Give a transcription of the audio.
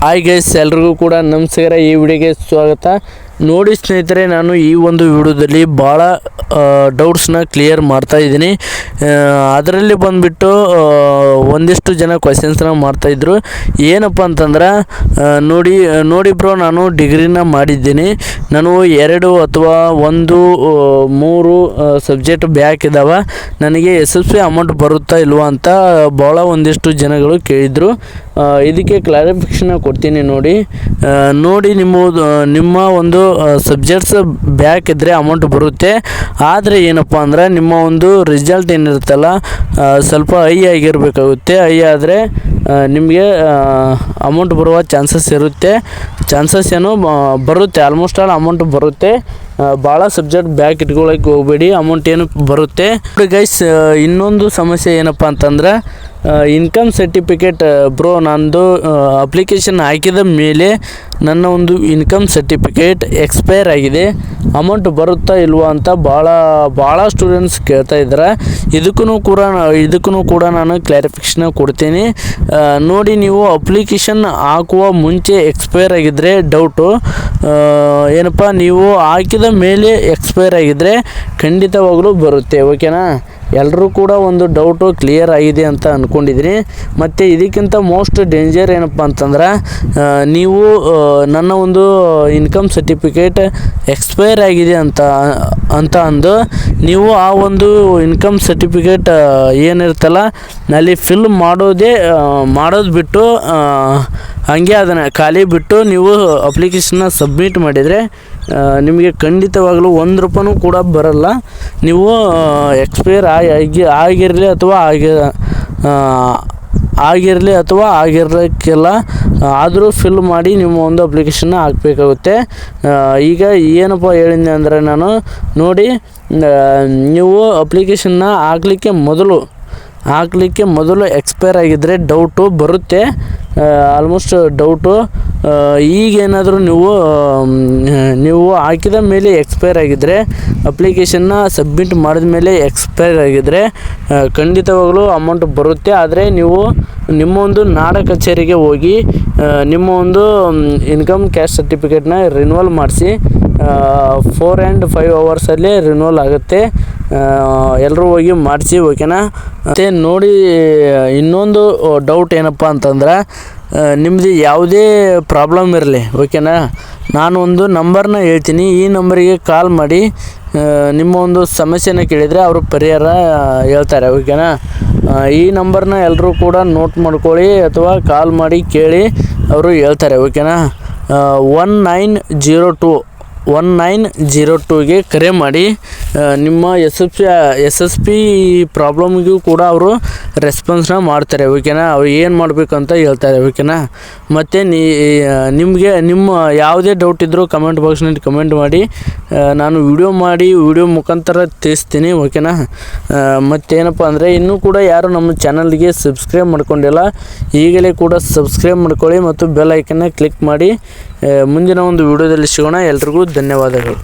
Hi guys, ಎಲ್ರಿಗೂ ಕೂಡ ನಮಸ್ಕಾರ. ಈ ವಿಡಿಯೋಗೆ ಸ್ವಾಗತ. ನೋಡಿ ಸ್ನೇಹಿತರೆ, ನಾನು ಈ ಒಂದು ವಿಡಿಯೋದಲ್ಲಿ ಭಾಳ ಡೌಟ್ಸ್ನ ಕ್ಲಿಯರ್ ಮಾಡ್ತಾ ಇದ್ದೀನಿ. ಅದರಲ್ಲಿ ಬಂದುಬಿಟ್ಟು ಒಂದಿಷ್ಟು ಜನ ಕ್ವಶನ್ಸ್ನ ಮಾಡ್ತಾಯಿದ್ರು. ಏನಪ್ಪ ಅಂತಂದ್ರೆ ನೋಡಿ ಬ್ರೋ, ನಾನು ಡಿಗ್ರಿನ ಮಾಡಿದ್ದೀನಿ. ನಾನು 2 ಅಥವಾ 3 ಸಬ್ಜೆಕ್ಟ್ ಬ್ಯಾಕ್ ಇದ್ದಾವೆ. ನನಗೆ SSP ಅಮೌಂಟ್ ಬರುತ್ತಾ ಇಲ್ವಾ ಅಂತ ಭಾಳ ಒಂದಿಷ್ಟು ಜನಗಳು ಕೇಳಿದರು. ಇದಕ್ಕೆ ಕ್ಲಾರಿಫಿಕೇಷನ್ ಕೊಡ್ತೀನಿ. ನೋಡಿ ನಿಮ್ಮ ಒಂದು ಸಬ್ಜೆಕ್ಟ್ಸ್ ಬ್ಯಾಕ್ ಇದ್ದರೆ ಅಮೌಂಟ್ ಬರುತ್ತೆ. ಆದರೆ ಏನಪ್ಪ ಅಂದ್ರೆ ನಿಮ್ಮ ಒಂದು ರಿಸಲ್ಟ್ ಏನಿರುತ್ತಲ್ಲ ಸ್ವಲ್ಪ ಹೈ ಆಗಿರಬೇಕಾಗುತ್ತೆ. ಹೈ ಆದರೆ ನಿಮಗೆ ಅಮೌಂಟ್ ಬರುವ ಚಾನ್ಸಸ್ ಇರುತ್ತೆ. ಬರುತ್ತೆ, ಆಲ್ಮೋಸ್ಟ್ ಆಲ್ ಅಮೌಂಟ್ ಬರುತ್ತೆ. ಭಾಳ ಸಬ್ಜೆಕ್ಟ್ ಬ್ಯಾಕ್ ಇಟ್ಕೊಳ್ಳೋಕೆ ಹೋಗಬೇಡಿ, ಅಮೌಂಟ್ ಏನು ಬರುತ್ತೆ. ಗೈಸ್, ಇನ್ನೊಂದು ಸಮಸ್ಯೆ ಏನಪ್ಪ ಅಂತಂದ್ರೆ ಇನ್ಕಮ್ ಸರ್ಟಿಫಿಕೇಟ್. ಬ್ರೋ, ನಂದು ಅಪ್ಲಿಕೇಶನ್ ಹಾಕಿದ ಮೇಲೆ ನನ್ನ ಒಂದು ಇನ್ಕಮ್ ಸರ್ಟಿಫಿಕೇಟ್ ಎಕ್ಸ್ಪೈರ್ ಆಗಿದೆ, ಅಮೌಂಟ್ ಬರುತ್ತಾ ಇಲ್ವಾ ಅಂತ ಭಾಳ ಸ್ಟೂಡೆಂಟ್ಸ್ ಕೇಳ್ತಾ ಇದ್ದಾರೆ. ಇದಕ್ಕೂ ಕೂಡ ನಾನು ಕ್ಲಾರಿಫಿಕೇಷನ್ ಕೊಡ್ತೀನಿ. ನೋಡಿ, ನೀವು ಅಪ್ಲಿಕೇಶನ್ ಹಾಕುವ ಮುಂಚೆ ಎಕ್ಸ್ಪೈರ್ ಆಗಿದ್ದರೆ ಡೌಟು. ಏನಪ್ಪ, ನೀವು ಹಾಕಿದ ಮೇಲೆ ಎಕ್ಸ್ಪೈರ್ ಆಗಿದ್ದರೆ ಖಂಡಿತವಾಗಲೂ ಬರುತ್ತೆ. ಓಕೆನಾ? ಎಲ್ಲರೂ ಕೂಡ ಒಂದು ಡೌಟು ಕ್ಲಿಯರ್ ಆಗಿದೆ ಅಂತ ಅಂದ್ಕೊಂಡಿದ್ದೀನಿ. ಮತ್ತು ಇದಕ್ಕಿಂತ ಮೋಸ್ಟ್ ಡೇಂಜರ್ ಏನಪ್ಪ ಅಂತಂದ್ರೆ, ನೀವು ನನ್ನ ಒಂದು ಇನ್ಕಮ್ ಸರ್ಟಿಫಿಕೇಟ್ ಎಕ್ಸ್ಪೈರ್ ಆಗಿದೆ ಅಂತ ಅಂದು ನೀವು ಆ ಒಂದು ಇನ್ಕಮ್ ಸರ್ಟಿಫಿಕೇಟ್ ಏನಿರುತ್ತಲ್ಲ ಅಲ್ಲಿ ಫಿಲ್ ಮಾಡೋದು ಬಿಟ್ಟು ಹಾಗೆ ಅದನ್ನು ಖಾಲಿ ಬಿಟ್ಟು ನೀವು ಅಪ್ಲಿಕೇಶನ್ನ ಸಬ್ಮಿಟ್ ಮಾಡಿದರೆ ನಿಮಗೆ ಖಂಡಿತವಾಗಲೂ 1 ರೂಪಾಯಿನೂ ಕೂಡ ಬರಲ್ಲ. ನೀವು ಎಕ್ಸ್ಪೈರ್ ಆಗಿರಲಿ ಅಥವಾ ಆಗಿರಲಿಕ್ಕಿಲ್ಲ, ಆದರೂ ಫಿಲ್ ಮಾಡಿ ನಿಮ್ಮ ಒಂದು ಅಪ್ಲಿಕೇಶನ್ನ ಹಾಕಬೇಕಾಗುತ್ತೆ. ಈಗ ಏನಪ್ಪ ಹೇಳಿದ್ದೆ ಅಂದರೆ, ನೋಡಿ, ನೀವು ಅಪ್ಲಿಕೇಶನ್ನ ಹಾಕಲಿಕ್ಕೆ ಮೊದಲು ಎಕ್ಸ್ಪೈರ್ ಆಗಿದ್ದರೆ ಡೌಟು ಬರುತ್ತೆ, ಆಲ್ಮೋಸ್ಟ್ ಡೌಟು. ಈಗೇನಾದರೂ ನೀವು ಹಾಕಿದ ಮೇಲೆ ಎಕ್ಸ್ಪೈರ್ ಆಗಿದ್ದರೆ, ಅಪ್ಲಿಕೇಶನ್ನ ಸಬ್ಮಿಟ್ ಮಾಡಿದ ಮೇಲೆ ಎಕ್ಸ್ಪೈರ್ ಆಗಿದ್ದರೆ ಖಂಡಿತವಾಗಲೂ ಅಮೌಂಟ್ ಬರುತ್ತೆ. ಆದರೆ ನೀವು ನಿಮ್ಮ ಒಂದು ನಾಡ ಕಚೇರಿಗೆ ಹೋಗಿ ನಿಮ್ಮ ಒಂದು ಇನ್ಕಮ್ ಕ್ಯಾಸ್ಟ್ ಸರ್ಟಿಫಿಕೇಟ್ನ ರಿನ್ಯೂವಲ್ ಮಾಡಿಸಿ. 4 and 5 ಅವರ್ಸಲ್ಲಿ ರಿನ್ಯೂವಲ್ ಆಗುತ್ತೆ. ಎಲ್ಲರೂ ಹೋಗಿ ಮಾಡಿಸಿ. ಓಕೆನಾ? ಮತ್ತು ನೋಡಿ, ಇನ್ನೊಂದು ಡೌಟ್ ಏನಪ್ಪ ಅಂತಂದ್ರೆ, ನಿಮ್ಮದು ಯಾವುದೇ ಪ್ರಾಬ್ಲಮ್ ಇರಲಿ, ಓಕೆನಾ, ನಾನು ಒಂದು ನಂಬರ್ನ ಹೇಳ್ತೀನಿ. ಈ ನಂಬರಿಗೆ ಕಾಲ್ ಮಾಡಿ ನಿಮ್ಮ ಒಂದು ಸಮಸ್ಯೆನ ಕೇಳಿದರೆ ಅವರು ಪರಿಹಾರ ಹೇಳ್ತಾರೆ. ಓಕೆನಾ? ಈ ನಂಬರ್ನ ಎಲ್ಲರೂ ಕೂಡ ನೋಟ್ ಮಾಡ್ಕೊಳ್ಳಿ ಅಥವಾ ಕಾಲ್ ಮಾಡಿ ಕೇಳಿ, ಅವರು ಹೇಳ್ತಾರೆ. ಓಕೆನಾ? 1902ಗೆ ಕರೆ ಮಾಡಿ ನಿಮ್ಮ SSP ಪ್ರಾಬ್ಲಮ್ಗೂ ಕೂಡ ಅವರು ರೆಸ್ಪಾನ್ಸ್ನ ಮಾಡ್ತಾರೆ. ಓಕೆನಾ? ಅವ್ರು ಏನು ಮಾಡಬೇಕು ಅಂತ ಹೇಳ್ತಾರೆ. ಓಕೆನಾ? ಮತ್ತು ನಿಮಗೆ ನಿಮ್ಮ ಯಾವುದೇ ಡೌಟ್ ಇದ್ದರೂ ಕಮೆಂಟ್ ಬಾಕ್ಸ್ನಲ್ಲಿ ಕಮೆಂಟ್ ಮಾಡಿ, ನಾನು ವಿಡಿಯೋ ಮುಖಾಂತರ ತಿಳಿಸ್ತೀನಿ. ಓಕೆನಾ? ಮತ್ತೇನಪ್ಪ ಅಂದರೆ, ಇನ್ನೂ ಕೂಡ ಯಾರು ನಮ್ಮ ಚಾನಲ್ಗೆ ಸಬ್ಸ್ಕ್ರೈಬ್ ಮಾಡ್ಕೊಂಡಿಲ್ಲ, ಈಗಲೇ ಕೂಡ ಸಬ್ಸ್ಕ್ರೈಬ್ ಮಾಡ್ಕೊಳ್ಳಿ ಮತ್ತು ಬೆಲ್ ಐಕನ್ನ ಕ್ಲಿಕ್ ಮಾಡಿ. ಮುಂದಿನ ಒಂದು ವಿಡಿಯೋದಲ್ಲಿ ಸಿಗೋಣ. ಎಲ್ರಿಗೂ ಧನ್ಯವಾದಗಳು.